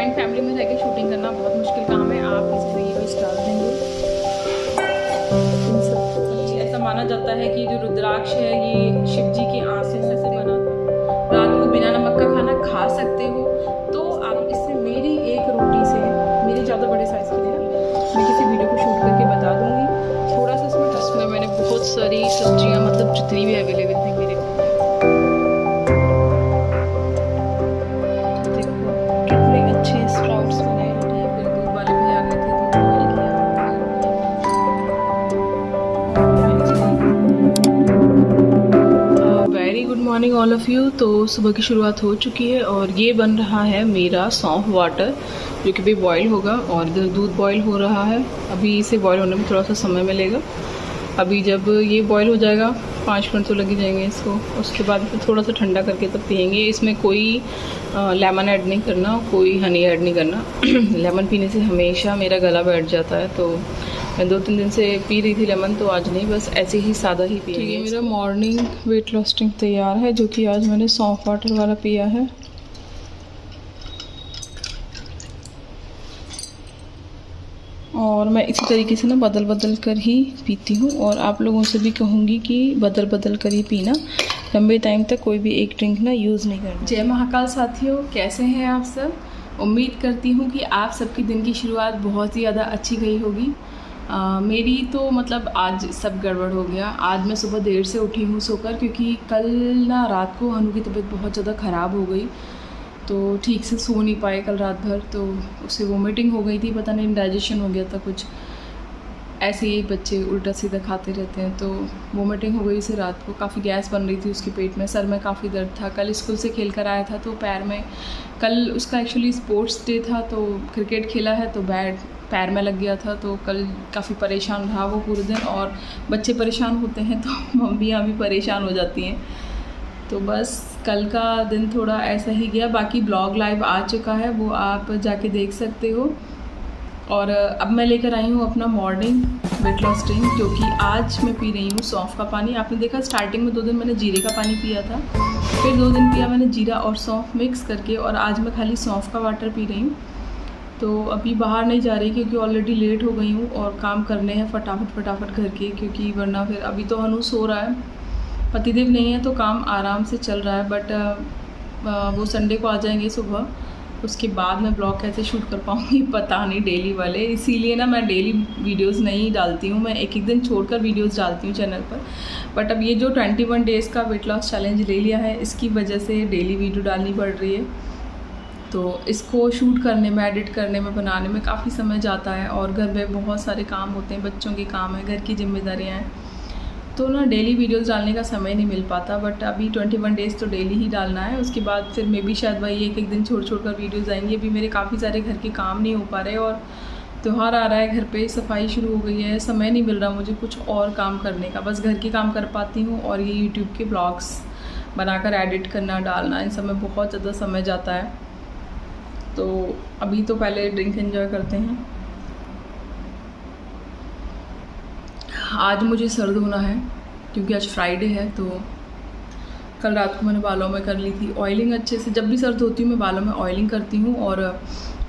Joint family में रह के शूटिंग करना बहुत मुश्किल काम है। आप इसमें ये भी डाल देंगे। इन सब ऐसा माना जाता है कि जो रुद्राक्ष है ये शिव जी की आंसू से बना था। रात को बिना नमक का खाना खा सकते हो। तो आप इससे मेरी एक रोटी से, मेरे ज़्यादा बड़े साइज़ के लिए मैं किसी वीडियो को शूट करके बता दूँगी। थोड़ा सा इसमें मैंने बहुत सारी सब्जियाँ, मतलब जितनी भी अवेलेबल थी मेरे स्प्राउट्स बनाए थे। फिर दूध वाले भी आ गए थे, दूध बॉईल किया। Very good morning all of you. तो सुबह की शुरुआत हो चुकी है और ये बन रहा है मेरा सौंफ वाटर, जो कि भी बॉईल होगा। और इधर दूध बॉईल हो रहा है। अभी इसे बॉईल होने में थोड़ा सा समय मिलेगा। अभी जब ये बॉईल हो जाएगा 5 मिनट तो लग जाएंगे इसको। उसके बाद फिर थोड़ा सा ठंडा करके तब पियेंगे। इसमें कोई लेमन ऐड नहीं करना, कोई हनी ऐड नहीं करना। लेमन पीने से हमेशा मेरा गला बैठ जाता है, तो मैं 2-3 दिन से पी रही थी लेमन, तो आज नहीं, बस ऐसे ही सादा ही पिएंगे। मेरा मॉर्निंग वेट लॉस ड्रिंक तैयार है, जो कि आज मैंने सौंफ वाटर वाला पिया है। और मैं इसी तरीके से ना बदल बदल कर ही पीती हूँ। और आप लोगों से भी कहूँगी कि बदल बदल कर ही पीना, लंबे टाइम तक कोई भी एक ड्रिंक ना यूज़ नहीं करना। जय महाकाल साथियों, कैसे हैं आप सब? उम्मीद करती हूँ कि आप सबके दिन की शुरुआत बहुत ही ज़्यादा अच्छी गई होगी। मेरी तो मतलब आज सब गड़बड़ हो गया। आज मैं सुबह देर से उठी हूँ सोकर, क्योंकि कल ना रात को हनु की तबीयत बहुत ज़्यादा ख़राब हो गई, तो ठीक से सो नहीं पाए कल रात भर। तो उससे वोमिटिंग हो गई थी, पता नहीं इंडाइजेशन हो गया था कुछ, ऐसे ही बच्चे उल्टा सीधा खाते रहते हैं। तो वोमिटिंग हो गई से रात को, काफ़ी गैस बन रही थी उसके पेट में, सर में काफ़ी दर्द था। कल स्कूल से खेल कर आया था तो पैर में, कल उसका एक्चुअली स्पोर्ट्स डे था, तो क्रिकेट खेला है तो बैट पैर में लग गया था। तो कल काफ़ी परेशान रहा वो पूरे दिन। और बच्चे परेशान होते हैं तो मम्मियाँ भी परेशान हो जाती हैं। तो बस कल का दिन थोड़ा ऐसा ही गया। बाकी ब्लॉग लाइव आ चुका है, वो आप जाके देख सकते हो। और अब मैं लेकर आई हूँ अपना मॉर्निंग वेट लॉस ड्रिंक, जो कि आज मैं पी रही हूँ सौंफ का पानी। आपने देखा स्टार्टिंग में 2 दिन मैंने जीरे का पानी पिया था, फिर 2 दिन पिया मैंने जीरा और सौंफ मिक्स करके, और आज मैं खाली सौंफ का वाटर पी रही हूँ। तो अभी बाहर नहीं जा रही क्योंकि ऑलरेडी लेट हो गई हूँ और काम करने हैं फटाफट घर के, क्योंकि वरना फिर अभी तो हनु सो रहा है, पतिदेव नहीं है, तो काम आराम से चल रहा है। बट वो संडे को आ जाएंगे सुबह, उसके बाद मैं ब्लॉग कैसे शूट कर पाऊँगी पता नहीं, डेली वाले। इसीलिए ना मैं डेली वीडियोस नहीं डालती हूँ, मैं एक दिन छोड़कर वीडियोस डालती हूँ चैनल पर। बट अब ये जो 21 डेज़ का वेट लॉस चैलेंज ले लिया है, इसकी वजह से डेली वीडियो डालनी पड़ रही है। तो इसको शूट करने में, एडिट करने में, बनाने में काफ़ी समय जाता है। और घर में बहुत सारे काम होते हैं, बच्चों के काम है, घर की जिम्मेदारियाँ हैं, तो ना डेली वीडियोस डालने का समय नहीं मिल पाता। बट अभी 21 डेज़ तो डेली ही डालना है। उसके बाद फिर मे भी शायद वही एक दिन छोड़ कर वीडियोस आएंगी। अभी मेरे काफ़ी सारे घर के काम नहीं हो पा रहे, और त्यौहार आ रहा है, घर पे सफाई शुरू हो गई है, समय नहीं मिल रहा मुझे कुछ और काम करने का। बस घर के काम कर पाती हूँ, और ये यूट्यूब के ब्लॉग्स बनाकर एडिट करना, डालना, इन सब में बहुत ज़्यादा समय जाता है। तो अभी तो पहले ड्रिंक एंजॉय करते हैं। आज मुझे सर धोना है क्योंकि आज फ्राइडे है। तो कल रात को मैंने बालों में कर ली थी ऑयलिंग अच्छे से। जब भी सर धोती हूँ मैं बालों में ऑयलिंग करती हूँ। और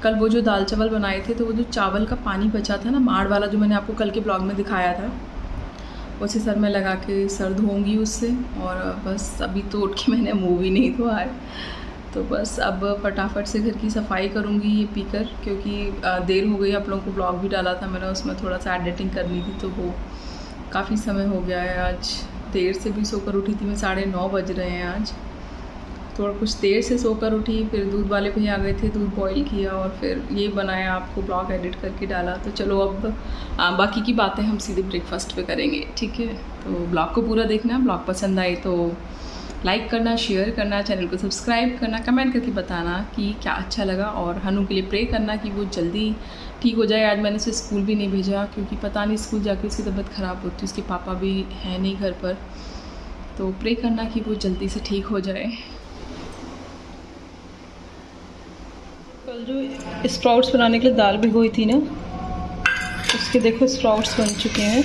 कल वो जो दाल चावल बनाए थे, तो वो जो चावल का पानी बचा था ना, माड़ वाला, जो मैंने आपको कल के ब्लॉग में दिखाया था, उसे सर में लगा के सर धोऊँगी उससे। और बस अभी तो उठ के मैंने मुँह भी नहीं धोआ है, तो बस अब फटाफट से घर की सफाई करूँगी ये पीकर, क्योंकि देर हो गई। आप लोगों को ब्लॉग भी डाला था मैंने, उसमें थोड़ा सा एडिटिंग करनी थी, तो वो काफ़ी समय हो गया है। आज देर से भी सोकर उठी थी मैं, 9:30 बज रहे हैं आज। थोड़ा कुछ देर से सोकर उठी, फिर दूध वाले भैया आ गए थे, दूध बॉईल किया, और फिर ये बनाया, आपको ब्लॉग एडिट करके डाला। तो चलो अब बाकी की बातें हम सीधे ब्रेकफास्ट पे करेंगे, ठीक है? तो ब्लॉग को पूरा देखना। ब्लॉग पसंद आए तो लाइक करना, शेयर करना, चैनल को सब्सक्राइब करना, कमेंट करके बताना कि क्या अच्छा लगा। और हनु के लिए प्रे करना कि वो जल्दी ठीक हो जाए। आज मैंने उसे स्कूल भी नहीं भेजा, क्योंकि पता नहीं स्कूल जाके उसकी तबीयत ख़राब होती, उसके पापा भी हैं नहीं घर पर। तो प्रे करना कि वो जल्दी से ठीक हो जाए। कल जो स्प्राउट्स बनाने के लिए दाल भिगोई थी ना, उसके देखो स्प्राउट्स बन चुके हैं।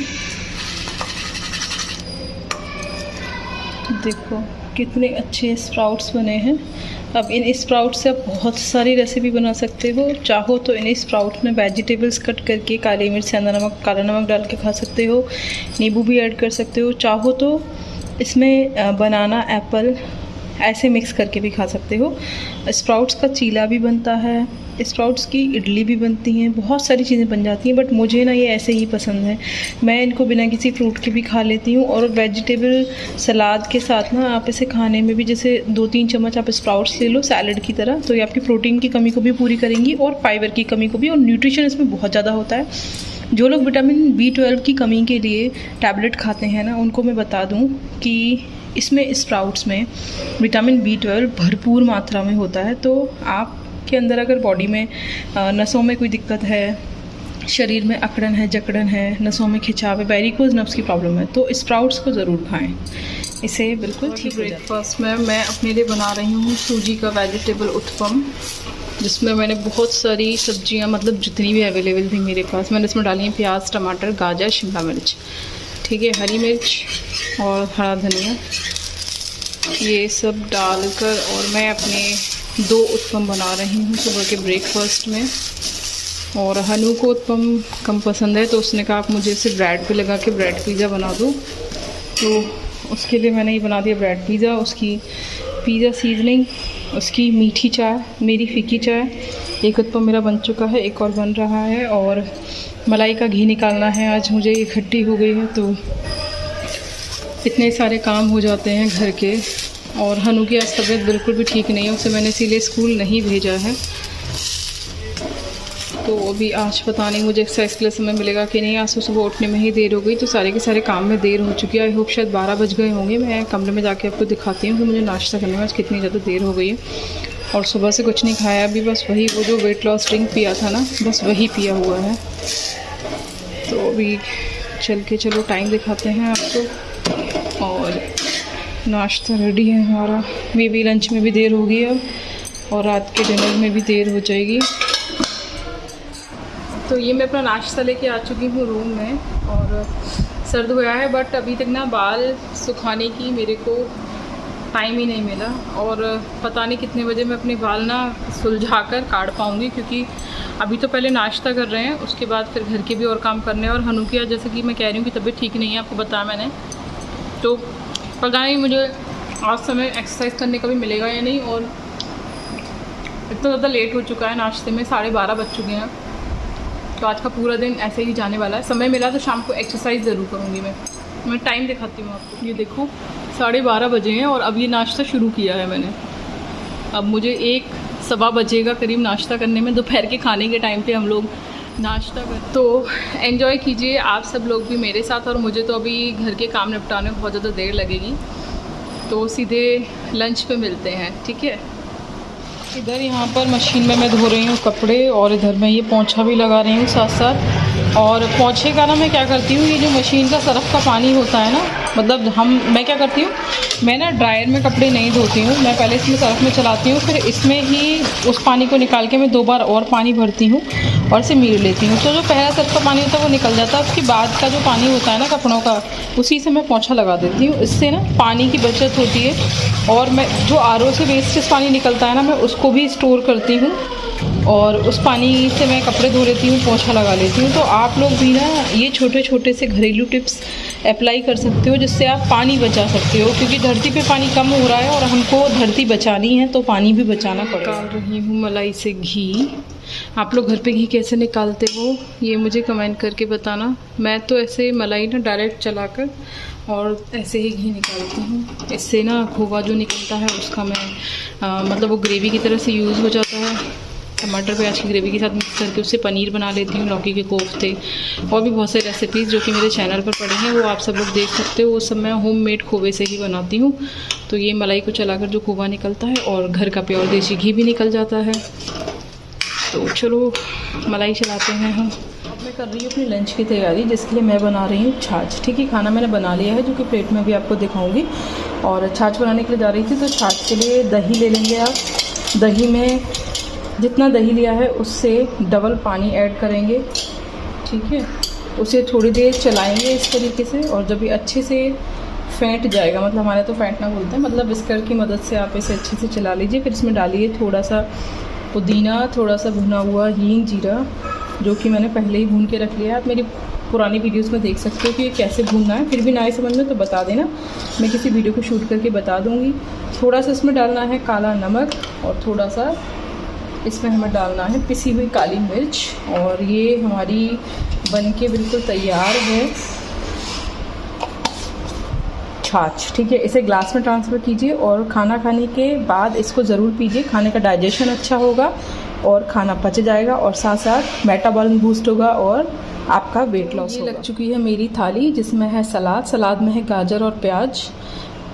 देखो कितने अच्छे स्प्राउट्स बने हैं। अब इन स्प्राउट से आप बहुत सारी रेसिपी बना सकते हो। चाहो तो इन स्प्राउट में वेजिटेबल्स कट करके काली मिर्च, सेंधा नमक, काला नमक डाल के खा सकते हो। नींबू भी ऐड कर सकते हो। चाहो तो इसमें बनाना, एप्पल ऐसे मिक्स करके भी खा सकते हो। स्प्राउट्स का चीला भी बनता है, स्प्राउट्स की इडली भी बनती हैं, बहुत सारी चीज़ें बन जाती हैं। बट मुझे ना ये ऐसे ही पसंद है। मैं इनको बिना किसी फ्रूट के भी खा लेती हूँ। और वेजिटेबल सलाद के साथ ना आप इसे खाने में भी, जैसे 2-3 चम्मच आप स्प्राउट्स ले लो सैलड की तरह, तो ये आपकी प्रोटीन की कमी को भी पूरी करेंगी और फाइबर की कमी को भी। और न्यूट्रिशन इसमें बहुत ज़्यादा होता है। जो लोग विटामिन B12 की कमी के लिए टैबलेट खाते हैं ना, उनको मैं बता दूँ कि इसमें स्प्राउट्स में विटामिन B12 भरपूर मात्रा में होता है। तो आपके अंदर अगर बॉडी में नसों में कोई दिक्कत है, शरीर में अकड़न है, जकड़न है, नसों में खिंचाव है, वेरिकोज नर्व्स की प्रॉब्लम है, तो स्प्राउट्स को ज़रूर खाएं। इसे बिल्कुल ठीक। ब्रेकफास्ट में मैं अपने लिए बना रही हूँ सूजी का वेजिटेबल उत्पम, जिसमें मैंने बहुत सारी सब्जियाँ, मतलब जितनी भी अवेलेबल थी मेरे पास, मैंने इसमें डाली हैं प्याज, टमाटर, गाजर, शिमला मिर्च, ठीक है, हरी मिर्च और हरा धनिया, ये सब डालकर। और मैं अपने 2 उत्पम बना रही हूँ सुबह के ब्रेकफास्ट में। और हनु को उत्पम कम पसंद है, तो उसने कहा आप मुझे इसे ब्रेड पे लगा के ब्रेड पिज़्ज़ा बना दो। तो उसके लिए मैंने ये बना दिया ब्रेड पिज़्ज़ा। उसकी पिज़्ज़ा सीजनिंग, उसकी मीठी चाय, मेरी फीकी चाय। एक उत्पम मेरा बन चुका है, एक और बन रहा है। और मलाई का घी निकालना है, आज मुझे ये खट्टी हो गई है, तो इतने सारे काम हो जाते हैं घर के। और हनु की आज तबीयत बिल्कुल भी ठीक नहीं है, उसे मैंने इसीलिए स्कूल नहीं भेजा है। तो अभी आज पता नहीं मुझे एक्सरसाइज के लिए समय मिलेगा कि नहीं। आज तो सुबह उठने में ही देर हो गई, तो सारे के सारे काम में देर हो चुकी है। आई होप शायद 12 बज गए होंगे। मैं कमरे में जाके आपको दिखाती हूँ कि मुझे नाश्ता करने में आज कितनी ज़्यादा देर हो गई है। और सुबह से कुछ नहीं खाया अभी, बस वही वो जो वेट लॉस ड्रिंक पिया था ना, बस वही पिया हुआ है। तो अभी चल के चलो टाइम दिखाते हैं आपको। और नाश्ता रेडी है हमारा। मे भी लंच में भी देर होगी अब, और रात के डिनर में भी देर हो जाएगी। तो ये मैं अपना नाश्ता लेके आ चुकी हूँ रूम में। और सर्द हुआ है, बट अभी तक ना बाल सुखाने की मेरे को टाइम ही नहीं मिला। और पता नहीं कितने बजे मैं अपने बाल ना सुलझा कर काट पाऊँगी, क्योंकि अभी तो पहले नाश्ता कर रहे हैं, उसके बाद फिर घर के भी और काम करने हैं। और हनु की जैसे कि मैं कह रही हूँ कि तबीयत ठीक नहीं है, आपको बताया मैंने, तो पता नहीं मुझे आज समय एक्सरसाइज करने का भी मिलेगा या नहीं। और इतना ज़्यादा लेट हो चुका है नाश्ते में, 12:30 बज चुके हैं। तो आज का पूरा दिन ऐसे ही जाने वाला है। समय मिला तो शाम को एक्सरसाइज ज़रूर करूँगी। मैं टाइम दिखाती हूँ आपको। ये देखो 12:30 बजे हैं और अब ये नाश्ता शुरू किया है मैंने। अब मुझे 1-1:15 बजेगा करीब नाश्ता करने में। दोपहर के खाने के टाइम पे हम लोग नाश्ता कर, तो एंजॉय कीजिए आप सब लोग भी मेरे साथ। और मुझे तो अभी घर के काम निपटाने में बहुत ज़्यादा देर लगेगी, तो सीधे लंच पे मिलते हैं, ठीक है। इधर यहाँ पर मशीन में मैं धो रही हूँ कपड़े, और इधर मैं ये पोंछा भी लगा रही हूँ साथ साथ। और पोंछे का ना मैं क्या करती हूँ, ये जो मशीन का सरफ का पानी होता है ना, मतलब मैं क्या करती हूँ, मैं ना ड्रायर में कपड़े नहीं धोती हूँ। मैं पहले इसमें सरफ में चलाती हूँ, फिर इसमें ही उस पानी को निकाल के मैं 2 बार और पानी भरती हूँ और इसे मीड़ लेती हूँ। तो जो पहला सरफ का पानी होता है वो निकल जाता है। उसके बाद का जो पानी होता है ना कपड़ों का, उसी से मैं पोंछा लगा देती हूँ। इससे ना पानी की बचत होती है। और मैं जो RO से वेस्टेज पानी निकलता है ना, मैं उसको भी स्टोर करती हूँ, और उस पानी से मैं कपड़े धो लेती हूँ, पोंछा लगा लेती हूँ। तो आप लोग भी ना ये छोटे छोटे से घरेलू टिप्स अप्लाई कर सकते हो, जिससे आप पानी बचा सकते हो। क्योंकि धरती पे पानी कम हो रहा है और हमको धरती बचानी है, तो पानी भी बचाना पड़ेगा। निकाल रही हूँ मलाई से घी। आप लोग घर पे घी कैसे निकालते हो ये मुझे कमेंट करके बताना। मैं तो ऐसे मलाई ना डायरेक्ट चलाकर और ऐसे ही घी निकालती हूँ। इससे ना खोवा जो निकलता है उसका मैं मतलब वो ग्रेवी की तरह से यूज़ हो जाता है। टमाटर प्याज की ग्रेवी के साथ मिक्स करके उससे पनीर बना लेती हूँ, लौकी के कोफ्ते, और भी बहुत सारी रेसिपीज़ जो कि मेरे चैनल पर पड़ी हैं, वो आप सब लोग देख सकते हो। वो सब मैं होममेड खोवे से ही बनाती हूँ। तो ये मलाई को चलाकर जो खोवा निकलता है और घर का प्योर देसी घी भी निकल जाता है। तो चलो मलाई चलाते हैं हम। अब मैं कर रही हूँ अपनी लंच की तैयारी, जिसके लिए मैं बना रही हूँ छाछ। ठीक है, खाना मैंने बना लिया है, जो कि प्लेट में भी आपको दिखाऊंगी। और छाछ बनाने के लिए जा रही थी, तो छाछ के लिए दही ले लेंगे आप। दही में जितना दही लिया है उससे डबल पानी ऐड करेंगे, ठीक है। उसे थोड़ी देर चलाएंगे इस तरीके से, और जब ये अच्छे से फेंट जाएगा, मतलब हमारे तो फेंटना बोलते हैं, मतलब विस्कर की मदद से आप इसे अच्छे से चला लीजिए। फिर इसमें डालिए थोड़ा सा पुदीना, थोड़ा सा भुना हुआ हींग जीरा, जो कि मैंने पहले ही भून के रख लिया है। आप मेरी पुरानी वीडियोस में देख सकते हो कि ये कैसे भूनना है। फिर भी ना समझ में तो बता देना, मैं किसी वीडियो को शूट करके बता दूँगी। थोड़ा सा इसमें डालना है काला नमक और थोड़ा सा इसमें हमें डालना है पिसी हुई काली मिर्च। और ये हमारी बनके बिल्कुल तैयार है छाछ, ठीक है। इसे ग्लास में ट्रांसफ़र कीजिए और खाना खाने के बाद इसको ज़रूर पीजिए। खाने का डाइजेशन अच्छा होगा और खाना पच जाएगा और साथ साथ मेटाबॉलिज्म बूस्ट होगा और आपका वेट लॉस होगा। लग चुकी है मेरी थाली, जिसमें है सलाद। सलाद में है गाजर और प्याज,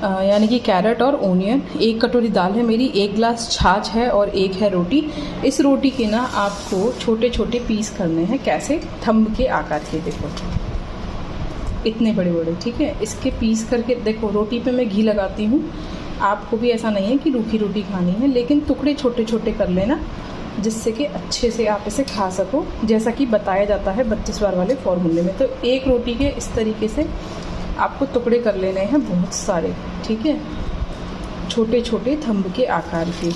यानी कि कैरेट और ओनियन। 1 कटोरी दाल है मेरी, 1 गिलास छाछ है और 1 है रोटी। इस रोटी के ना आपको छोटे छोटे पीस करने हैं। कैसे? थंब के आकार के, देखो इतने बड़े बड़े, ठीक है। इसके पीस करके देखो, रोटी पे मैं घी लगाती हूँ। आपको भी ऐसा नहीं है कि रूखी रोटी खानी है, लेकिन टुकड़े छोटे छोटे कर लेना, जिससे कि अच्छे से आप इसे खा सको, जैसा कि बताया जाता है 32 बार वाले फॉर्मूले में। तो एक रोटी के इस तरीके से आपको टुकड़े कर लेने हैं, बहुत सारे, ठीक है, छोटे छोटे थंब के आकार के।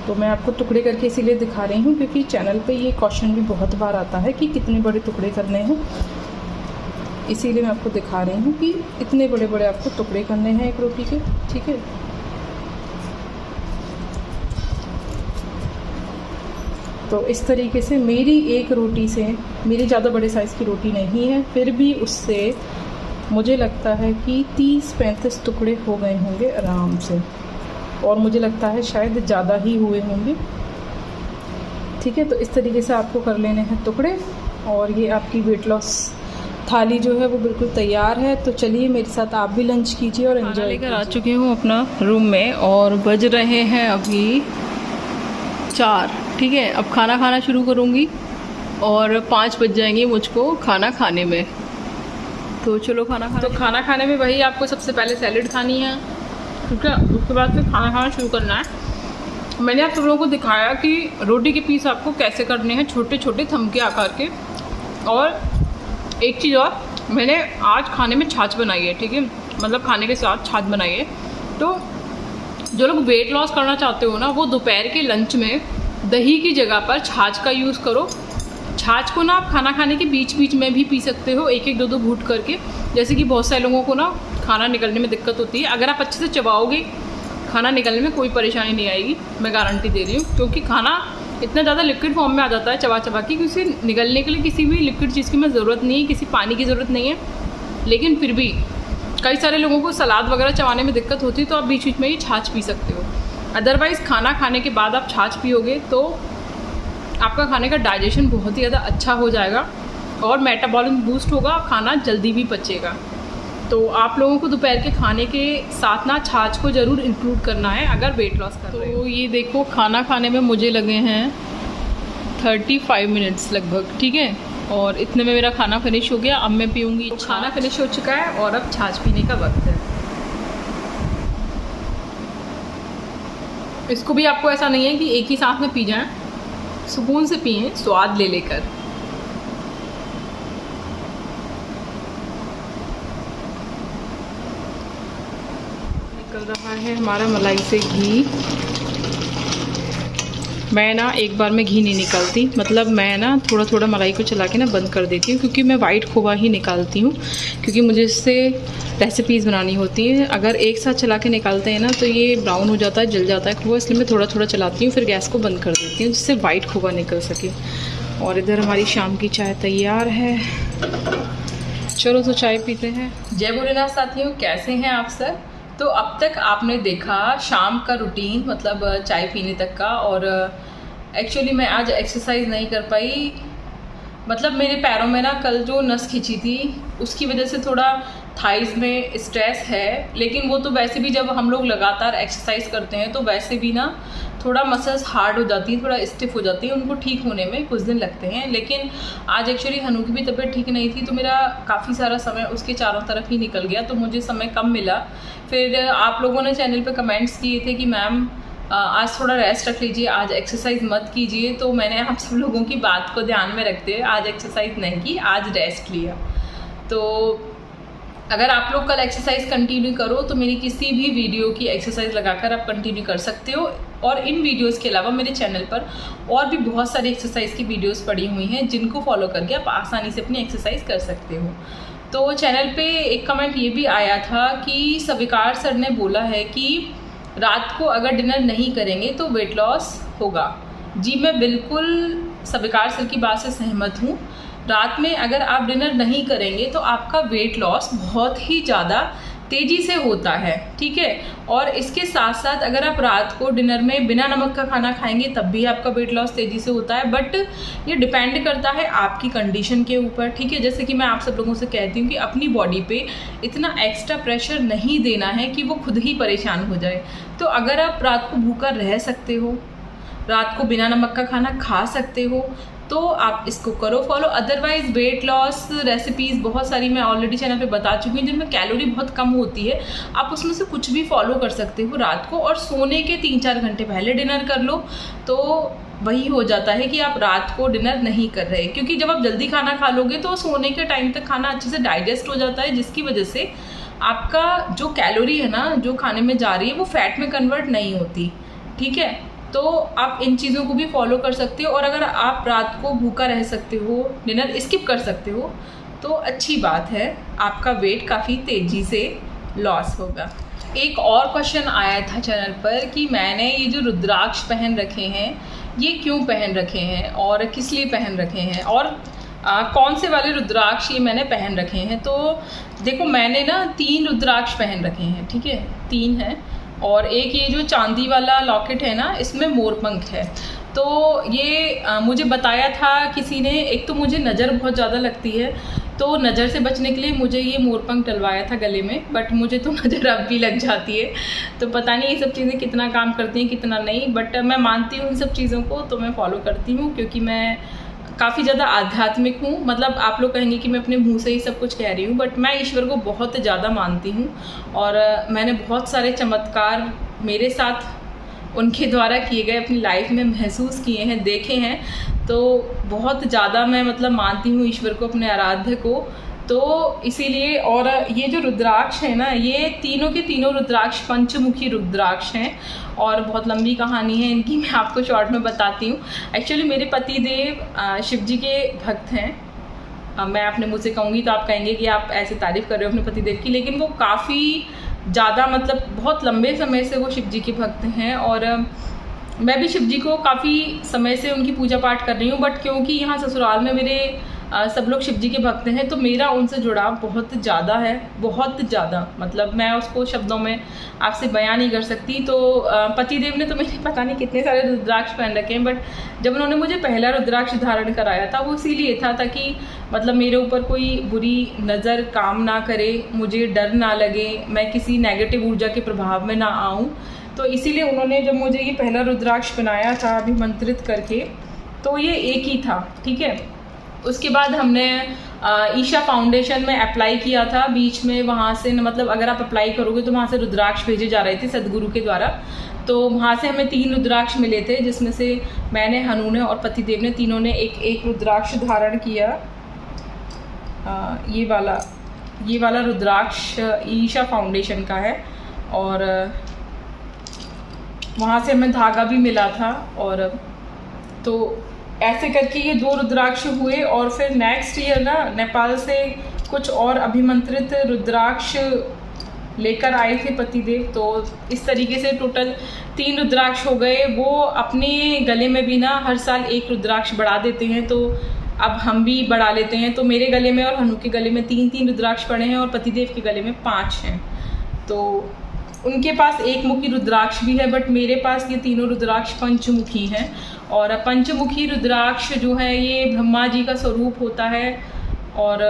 तो मैं आपको टुकड़े करके इसीलिए दिखा रही हूँ क्योंकि चैनल पे ये क्वेश्चन भी बहुत बार आता है कि कितने बड़े टुकड़े करने हैं, इसीलिए मैं आपको दिखा रही हूँ कि इतने बड़े बड़े आपको टुकड़े करने हैं एक रोटी के, ठीक है। तो इस तरीके से मेरी एक रोटी से, मेरी ज़्यादा बड़े साइज़ की रोटी नहीं है, फिर भी उससे मुझे लगता है कि 30-35 टुकड़े हो गए होंगे आराम से, और मुझे लगता है शायद ज़्यादा ही हुए होंगे, ठीक है। तो इस तरीके से आपको कर लेने हैं टुकड़े, और ये आपकी वेट लॉस थाली जो है वो बिल्कुल तैयार है। तो चलिए मेरे साथ आप भी लंच कीजिए और एंजॉय लेकर आ चुकी हूँ अपना रूम में, और बज रहे हैं अभी 4, ठीक है। अब खाना खाना शुरू करूँगी और 5 बज जाएंगे मुझको खाना खाने में। तो चलो खाना खाने। तो खाना खाने में वही आपको सबसे पहले सैलेड खानी है, ठीक है। उसके बाद फिर खाना खाना शुरू करना है। मैंने आप सब लोगों को दिखाया कि रोटी के पीस आपको कैसे करने हैं, छोटे छोटे थंब के आकार के। और एक चीज़ और, मैंने आज खाने में छाछ बनाई है, ठीक है, मतलब खाने के साथ छाछ बनाई है। तो जो लोग वेट लॉस करना चाहते हो ना, वो दोपहर के लंच में दही की जगह पर छाछ का यूज़ करो। छाछ को ना आप खाना खाने के बीच बीच में भी पी सकते हो, 1-1, 2-2 घूंट करके। जैसे कि बहुत सारे लोगों को ना खाना निकलने में दिक्कत होती है, अगर आप अच्छे से चबाओगे खाना निकलने में कोई परेशानी नहीं आएगी, मैं गारंटी दे रही हूँ। क्योंकि खाना इतना ज़्यादा लिक्विड फॉर्म में आ जाता है चबा चबा के कि उसे निगलने के लिए किसी भी लिक्विड चीज़ की मैं ज़रूरत नहीं है, किसी पानी की ज़रूरत नहीं है। लेकिन फिर भी कई सारे लोगों को सलाद वगैरह चबाने में दिक्कत होती है, तो आप बीच बीच में ही छाछ पी सकते हो। अदरवाइज़ खाना खाने के बाद आप छाछ पियोगे तो आपका खाने का डाइजेशन बहुत ही ज़्यादा अच्छा हो जाएगा और मेटाबॉलिज्म बूस्ट होगा, खाना जल्दी भी पचेगा। तो आप लोगों को दोपहर के खाने के साथ ना छाछ को ज़रूर इंक्लूड करना है अगर वेट लॉस कर रहे हो। तो ये देखो, खाना खाने में मुझे लगे हैं 35 मिनट्स लगभग, ठीक है। और इतने में मेरा खाना फिनिश हो गया। अब मैं पीऊँगी। तो खाना फिनिश हो चुका है और अब छाछ पीने का वक्त है। इसको भी आपको ऐसा नहीं है कि एक ही साथ में पी जाएं, सुकून से पिएं, स्वाद ले लेकर। निकल रहा है हमारा मलाई से घी। मैं ना एक बार में घी नहीं निकालती, मतलब मैं ना थोड़ा थोड़ा मलाई को चला के ना बंद कर देती हूँ, क्योंकि मैं वाइट खोवा ही निकालती हूँ, क्योंकि मुझे इससे रेसिपीज़ बनानी होती है। अगर एक साथ चला के निकालते हैं ना तो ये ब्राउन हो जाता है, जल जाता है खोवा, इसलिए मैं थोड़ा थोड़ा चलाती हूँ, फिर गैस को बंद कर देती हूँ जिससे वाइट खोवा निकल सके। और इधर हमारी शाम की चाय तैयार है। चलो तो चाय पीते हैं। जय भोलेनाथ साथियों, कैसे हैं आप सब? तो अब तक आपने देखा शाम का रूटीन, मतलब चाय पीने तक का। और एक्चुअली मैं आज एक्सरसाइज नहीं कर पाई, मतलब मेरे पैरों में ना कल जो नस खींची थी उसकी वजह से थोड़ा थाइज़ में स्ट्रेस है। लेकिन वो तो वैसे भी जब हम लोग लगातार एक्सरसाइज करते हैं तो वैसे भी ना थोड़ा मसल्स हार्ड हो जाती हैं, थोड़ा स्टिफ हो जाती है, उनको ठीक होने में कुछ दिन लगते हैं। लेकिन आज एक्चुअली हनु की भी तबीयत ठीक नहीं थी, तो मेरा काफ़ी सारा समय उसके चारों तरफ ही निकल गया, तो मुझे समय कम मिला। फिर आप लोगों ने चैनल पे कमेंट्स किए थे कि मैम आज थोड़ा रेस्ट रख लीजिए, आज एक्सरसाइज मत कीजिए। तो मैंने आप सब लोगों की बात को ध्यान में रखते हुए आज एक्सरसाइज नहीं की, आज रेस्ट लिया। तो अगर आप लोग कल एक्सरसाइज कंटिन्यू करो तो मेरी किसी भी वीडियो की एक्सरसाइज लगाकर आप कंटिन्यू कर सकते हो। और इन वीडियोस के अलावा मेरे चैनल पर और भी बहुत सारी एक्सरसाइज की वीडियोस पड़ी हुई हैं जिनको फॉलो करके आप आसानी से अपनी एक्सरसाइज कर सकते हो। तो चैनल पे एक कमेंट ये भी आया था कि सविकार सर ने बोला है कि रात को अगर डिनर नहीं करेंगे तो वेट लॉस होगा। जी मैं बिल्कुल सविकार सर की बात से सहमत हूँ। रात में अगर आप डिनर नहीं करेंगे तो आपका वेट लॉस बहुत ही ज़्यादा तेज़ी से होता है, ठीक है। और इसके साथ साथ अगर आप रात को डिनर में बिना नमक का खाना खाएंगे तब भी आपका वेट लॉस तेज़ी से होता है। बट ये डिपेंड करता है आपकी कंडीशन के ऊपर, ठीक है। जैसे कि मैं आप सब लोगों से कहती हूँ कि अपनी बॉडी पे इतना एक्स्ट्रा प्रेशर नहीं देना है कि वो खुद ही परेशान हो जाए। तो अगर आप रात को भूखा रह सकते हो, रात को बिना नमक का खाना खा सकते हो, तो आप इसको करो follow. Otherwise weight loss recipes बहुत सारी मैं ऑलरेडी चैनल पे बता चुकी हूँ जिनमें कैलोरी बहुत कम होती है। आप उसमें से कुछ भी फॉलो कर सकते हो रात को, और सोने के 3-4 घंटे पहले डिनर कर लो तो वही हो जाता है कि आप रात को डिनर नहीं कर रहे। क्योंकि जब आप जल्दी खाना खा लोगे तो सोने के टाइम तक खाना अच्छे से डाइजेस्ट हो जाता है, जिसकी वजह से आपका जो कैलोरी है ना जो खाने में जा रही है वो फैट में कन्वर्ट नहीं होती, ठीक है। तो आप इन चीज़ों को भी फॉलो कर सकते हो। और अगर आप रात को भूखा रह सकते हो, डिनर स्किप कर सकते हो, तो अच्छी बात है, आपका वेट काफ़ी तेज़ी से लॉस होगा। एक और क्वेश्चन आया था चैनल पर कि मैंने ये जो रुद्राक्ष पहन रखे हैं ये क्यों पहन रखे हैं और किस लिए पहन रखे हैं, और कौन से वाले रुद्राक्ष ये मैंने पहन रखे हैं। तो देखो मैंने ना 3 रुद्राक्ष पहन रखे हैं, ठीक है, 3 हैं। और एक ये जो चांदी वाला लॉकेट है ना इसमें मोरपंख है। तो ये मुझे बताया था किसी ने। एक तो मुझे नज़र बहुत ज़्यादा लगती है तो नज़र से बचने के लिए मुझे ये मोरपंख डलवाया था गले में, बट मुझे तो नज़र अब भी लग जाती है। तो पता नहीं ये सब चीज़ें कितना काम करती हैं कितना नहीं, बट मैं मानती हूँ इन सब चीज़ों को, तो मैं फॉलो करती हूँ क्योंकि मैं काफ़ी ज़्यादा आध्यात्मिक हूँ। मतलब आप लोग कहेंगे कि मैं अपने मुंह से ही सब कुछ कह रही हूँ, बट मैं ईश्वर को बहुत ज़्यादा मानती हूँ। और मैंने बहुत सारे चमत्कार मेरे साथ उनके द्वारा किए गए अपनी लाइफ में महसूस किए हैं, देखे हैं। तो बहुत ज़्यादा मैं मतलब मानती हूँ ईश्वर को, अपने आराध्य को। तो इसीलिए, और ये जो रुद्राक्ष है ना ये तीनों के तीनों रुद्राक्ष पंचमुखी रुद्राक्ष हैं और बहुत लंबी कहानी है इनकी, मैं आपको शॉर्ट में बताती हूँ। एक्चुअली मेरे पति देव शिव जी के भक्त हैं। मैं अपने मुँह से कहूँगी तो आप कहेंगे कि आप ऐसे तारीफ़ कर रहे हो अपने पति देव की, लेकिन वो काफ़ी ज़्यादा मतलब बहुत लंबे समय से वो शिव जी के भक्त हैं। और मैं भी शिव जी को काफ़ी समय से उनकी पूजा पाठ कर रही हूँ, बट क्योंकि यहाँ ससुराल में मेरे सब लोग शिव जी के भक्त हैं तो मेरा उनसे जुड़ाव बहुत ज़्यादा है, बहुत ज़्यादा। मतलब मैं उसको शब्दों में आपसे बयान नहीं कर सकती। तो पति देव ने तो मेरे पता नहीं कितने सारे रुद्राक्ष पहन रखे हैं, बट जब उन्होंने मुझे पहला रुद्राक्ष धारण कराया था वो इसीलिए था ताकि मतलब मेरे ऊपर कोई बुरी नज़र काम ना करे, मुझे डर ना लगे, मैं किसी नेगेटिव ऊर्जा के प्रभाव में ना आऊँ। तो इसीलिए उन्होंने जब मुझे ये पहला रुद्राक्ष बनाया था अभिमंत्रित करके, तो ये एक ही था, ठीक है। उसके बाद हमने ईशा फाउंडेशन में अप्लाई किया था बीच में, वहाँ से मतलब अगर आप अप्लाई करोगे तो वहाँ से रुद्राक्ष भेजे जा रहे थे सदगुरु के द्वारा। तो वहाँ से हमें 3 रुद्राक्ष मिले थे, जिसमें से मैंने, हनु ने और पतिदेव ने तीनों ने एक रुद्राक्ष धारण किया। ये वाला रुद्राक्ष ईशा फाउंडेशन का है और वहाँ से हमें धागा भी मिला था। और तो ऐसे करके ये 2 रुद्राक्ष हुए। और फिर नेक्स्ट ईयर ना नेपाल से कुछ और अभिमंत्रित रुद्राक्ष लेकर आए थे पतिदेव। तो इस तरीके से टोटल 3 रुद्राक्ष हो गए। वो अपने गले में भी ना हर साल 1 रुद्राक्ष बढ़ा देते हैं, तो अब हम भी बढ़ा लेते हैं। तो मेरे गले में और हनु के गले में 3-3 रुद्राक्ष पड़े हैं और पतिदेव के गले में 5 हैं। तो उनके पास 1 मुखी रुद्राक्ष भी है, बट मेरे पास ये तीनों रुद्राक्ष पंचमुखी हैं। और पंचमुखी रुद्राक्ष जो है ये ब्रह्मा जी का स्वरूप होता है। और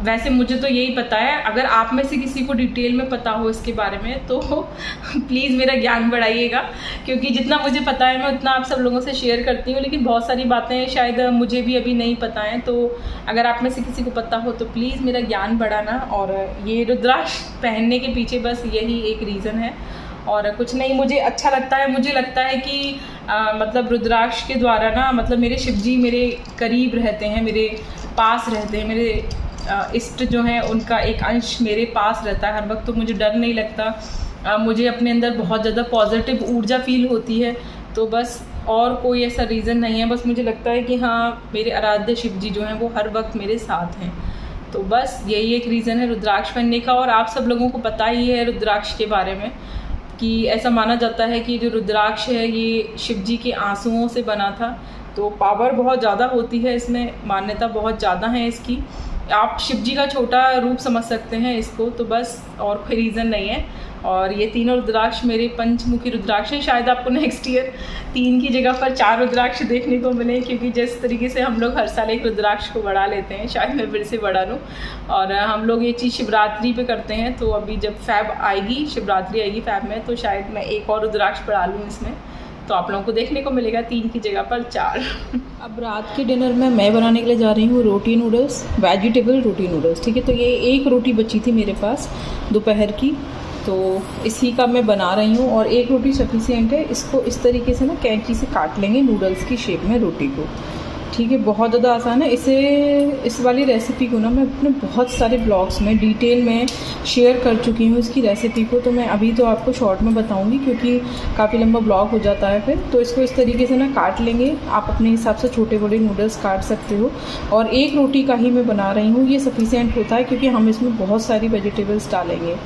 वैसे मुझे तो यही पता है, अगर आप में से किसी को डिटेल में पता हो इसके बारे में तो प्लीज़ मेरा ज्ञान बढ़ाइएगा, क्योंकि जितना मुझे पता है मैं उतना आप सब लोगों से शेयर करती हूँ, लेकिन बहुत सारी बातें शायद मुझे भी अभी नहीं पता हैं। तो अगर आप में से किसी को पता हो तो प्लीज़ मेरा ज्ञान बढ़ाना। और ये रुद्राक्ष पहनने के पीछे बस यही एक रीज़न है और कुछ नहीं। मुझे अच्छा लगता है, मुझे लगता है कि मतलब रुद्राक्ष के द्वारा ना मतलब मेरे शिव जी मेरे करीब रहते हैं, मेरे पास रहते हैं, मेरे इष्ट जो हैं उनका एक अंश मेरे पास रहता है हर वक्त, तो मुझे डर नहीं लगता। मुझे अपने अंदर बहुत ज़्यादा पॉजिटिव ऊर्जा फील होती है। तो बस और कोई ऐसा रीज़न नहीं है, बस मुझे लगता है कि हाँ मेरे आराध्य शिव जी जो हैं वो हर वक्त मेरे साथ हैं। तो बस यही एक रीज़न है रुद्राक्ष पहनने का। और आप सब लोगों को पता ही है रुद्राक्ष के बारे में कि ऐसा माना जाता है कि जो रुद्राक्ष है ये शिव जी के आंसुओं से बना था। तो पावर बहुत ज़्यादा होती है इसमें, मान्यता बहुत ज़्यादा है इसकी। आप शिव जी का छोटा रूप समझ सकते हैं इसको, तो बस और कोई रीज़न नहीं है। और ये तीनों रुद्राक्ष मेरे पंचमुखी रुद्राक्ष हैं। शायद आपको नेक्स्ट ईयर 3 की जगह पर 4 रुद्राक्ष देखने को मिले, क्योंकि जिस तरीके से हम लोग हर साल एक रुद्राक्ष को बढ़ा लेते हैं, शायद मैं फिर से बढ़ा लूँ। और हम लोग ये चीज़ शिवरात्रि पे करते हैं, तो अभी जब फैब आएगी, शिवरात्रि आएगी फैब में, तो शायद मैं एक और रुद्राक्ष बढ़ा लूँ इसमें, तो आप लोगों को देखने को मिलेगा 3 की जगह पर 4। अब रात के डिनर में मैं बनाने के लिए जा रही हूँ रोटी नूडल्स, वेजिटेबल रोटी नूडल्स। ठीक है, तो ये एक रोटी बची थी मेरे पास दोपहर की, तो इसी का मैं बना रही हूँ। और एक रोटी सफिशिएंट है। इसको इस तरीके से ना कैंची से काट लेंगे नूडल्स की शेप में रोटी को। ठीक है, बहुत ज़्यादा आसान है। इस वाली रेसिपी को ना मैं अपने बहुत सारे ब्लॉग्स में डिटेल में शेयर कर चुकी हूँ इसकी रेसिपी को। तो मैं अभी तो आपको शॉर्ट में बताऊँगी, क्योंकि काफ़ी लंबा ब्लॉग हो जाता है फिर। तो इसको इस तरीके से ना काट लेंगे, आप अपने हिसाब से छोटे बड़े नूडल्स काट सकते हो। और एक रोटी का ही मैं बना रही हूँ, ये सफिशिएंट होता है क्योंकि हम इसमें बहुत सारी वेजिटेबल्स डालेंगे।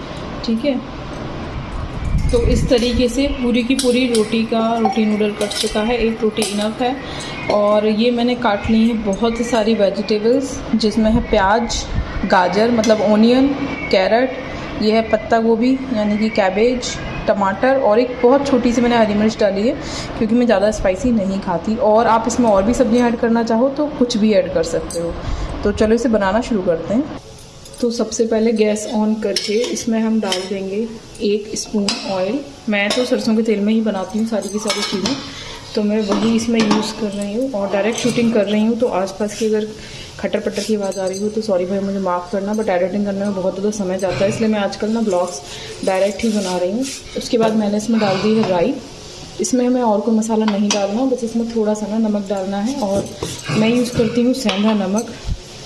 ठीक है, तो इस तरीके से पूरी की पूरी रोटी नूडल कट चुका है। एक रोटी इनफ है। और ये मैंने काट ली है बहुत सारी वेजिटेबल्स, जिसमें है प्याज, गाजर मतलब ओनियन, कैरेट, ये है पत्ता गोभी यानी कि कैबेज, टमाटर, और एक बहुत छोटी सी मैंने हरी मिर्च डाली है क्योंकि मैं ज़्यादा स्पाइसी नहीं खाती। और आप इसमें और भी सब्जियां ऐड करना चाहो तो कुछ भी ऐड कर सकते हो। तो चलो इसे बनाना शुरू करते हैं। तो सबसे पहले गैस ऑन करके इसमें हम डाल देंगे 1 स्पून ऑयल। मैं तो सरसों के तेल में ही बनाती हूँ सारी की सारी चीज़ें, तो मैं वही इसमें यूज़ कर रही हूँ। और डायरेक्ट शूटिंग कर रही हूँ, तो आसपास की अगर खटर पटर की आवाज़ आ रही हो तो सॉरी भाई, मुझे माफ़ करना। बट एडिटिंग करने में बहुत ज़्यादा समय जाता है, इसलिए मैं आजकल ना ब्लॉग्स डायरेक्ट ही बना रही हूँ। उसके बाद मैंने इसमें डाल दी है राई। इसमें हमें और कोई मसाला नहीं डालना, बस इसमें थोड़ा सा ना नमक डालना है। और मैं यूज़ करती हूँ सेंधा नमक,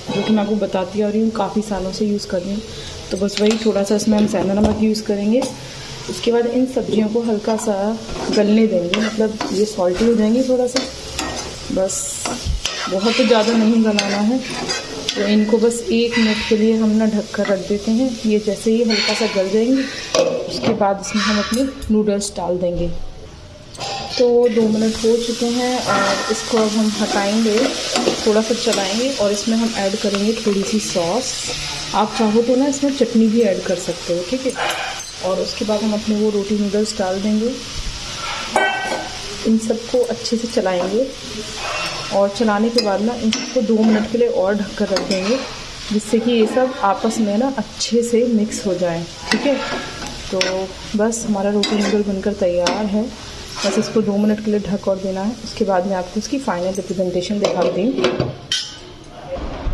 जो कि मैं आपको बताती आ रही हूँ, काफ़ी सालों से यूज़ कर रही हूँ। तो बस वही थोड़ा सा इसमें हम सेंधा नमक यूज़ करेंगे। उसके बाद इन सब्जियों को हल्का सा गलने देंगे, मतलब ये सॉल्टी हो जाएंगी थोड़ा सा, बस बहुत ज़्यादा नहीं गलाना है। तो इनको बस 1 मिनट के लिए हम ना ढक कर रख देते हैं। ये जैसे ही हल्का सा गल जाएंगे, उसके बाद इसमें हम अपने नूडल्स डाल देंगे। तो 2 मिनट हो चुके हैं और इसको अब हम हटाएंगे, थोड़ा सा चलाएंगे और इसमें हम ऐड करेंगे थोड़ी सी सॉस। आप चाहो तो ना इसमें चटनी भी ऐड कर सकते हो। ठीक है, और उसके बाद हम अपने वो रोटी नूडल्स डाल देंगे। इन सबको अच्छे से चलाएंगे और चलाने के बाद ना इन सबको 2 मिनट के लिए और ढक कर रख देंगे, जिससे कि ये सब आपस में ना अच्छे से मिक्स हो जाए। ठीक है, तो बस हमारा रोटी नूडल बनकर तैयार है। बस इसको 2 मिनट के लिए ढक और देना है। उसके बाद मैं आपको इसकी फ़ाइनल रिप्रेजेंटेशन दिखाती हूँ।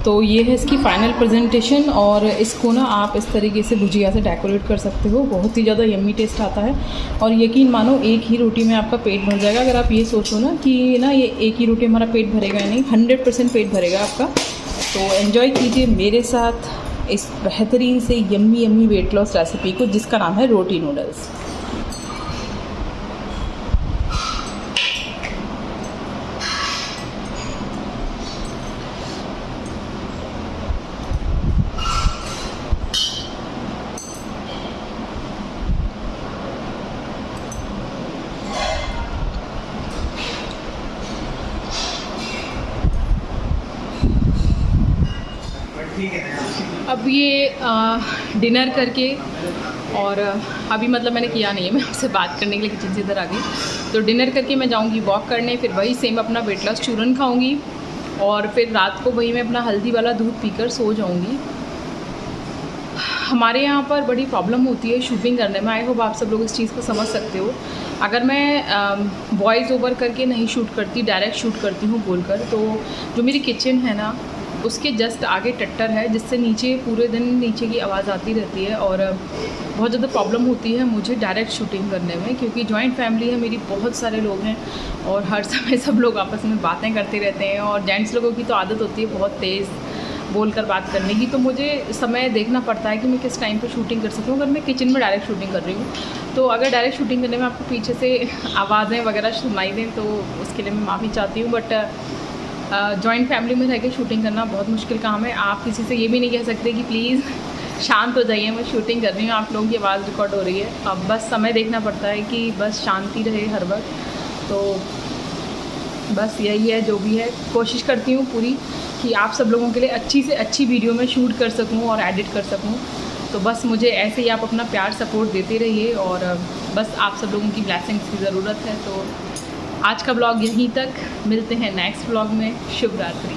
तो ये है इसकी फ़ाइनल प्रेजेंटेशन। और इसको ना आप इस तरीके से भुजिया से डेकोरेट कर सकते हो, बहुत ही ज़्यादा यम्मी टेस्ट आता है। और यकीन मानो एक ही रोटी में आपका पेट भर जाएगा। अगर आप ये सोचो ना कि ना ये एक ही रोटी हमारा पेट भरेगा, नहीं, 100% पेट भरेगा आपका। तो एन्जॉय कीजिए मेरे साथ इस बेहतरीन से यम्मी वेट लॉस रेसिपी को, जिसका नाम है रोटी नूडल्स। अब ये डिनर करके, और अभी मतलब मैंने किया नहीं है, मैं आपसे बात करने के लिए किचन से इधर आ गई। तो डिनर करके मैं जाऊंगी वॉक करने, फिर वही सेम अपना वेट लॉस चूरन खाऊंगी और फिर रात को वही मैं अपना हल्दी वाला दूध पीकर सो जाऊंगी। हमारे यहाँ पर बड़ी प्रॉब्लम होती है शूटिंग करने में। आई होप आप सब लोग इस चीज़ को समझ सकते हो। अगर मैं वॉइस ओवर करके नहीं शूट करती, डायरेक्ट शूट करती हूँ बोलकर, तो जो मेरी किचन है ना उसके जस्ट आगे टट्टर है, जिससे नीचे पूरे दिन नीचे की आवाज़ आती रहती है। और बहुत ज़्यादा प्रॉब्लम होती है मुझे डायरेक्ट शूटिंग करने में, क्योंकि जॉइंट फैमिली है मेरी, बहुत सारे लोग हैं और हर समय सब लोग आपस में बातें करते रहते हैं। और जेंट्स लोगों की तो आदत होती है बहुत तेज़ बोलकर बात करने की, तो मुझे समय देखना पड़ता है कि मैं किस टाइम पे शूटिंग कर सकूँ। अगर मैं किचन में डायरेक्ट शूटिंग कर रही हूँ तो अगर डायरेक्ट शूटिंग करने में आपको पीछे से आवाज़ें वगैरह सुनाई दें तो उसके लिए मैं माफ़ी चाहती हूँ। बट जॉइंट फैमिली में रह के शूटिंग करना बहुत मुश्किल काम है। आप किसी से ये भी नहीं कह सकते कि प्लीज़ शांत हो जाइए, मैं शूटिंग कर रही हूँ, आप लोगों की आवाज़ रिकॉर्ड हो रही है। अब बस समय देखना पड़ता है कि बस शांति रहे हर वक्त। तो बस यही है, जो भी है कोशिश करती हूँ पूरी कि आप सब लोगों के लिए अच्छी से अच्छी वीडियो में शूट कर सकूँ और एडिट कर सकूँ। तो बस मुझे ऐसे ही आप अपना प्यार सपोर्ट देते रहिए और बस आप सब लोगों की ब्लेसिंग्स की ज़रूरत है। तो आज का ब्लॉग यहीं तक, मिलते हैं नेक्स्ट ब्लॉग में। शुभ रात्रि।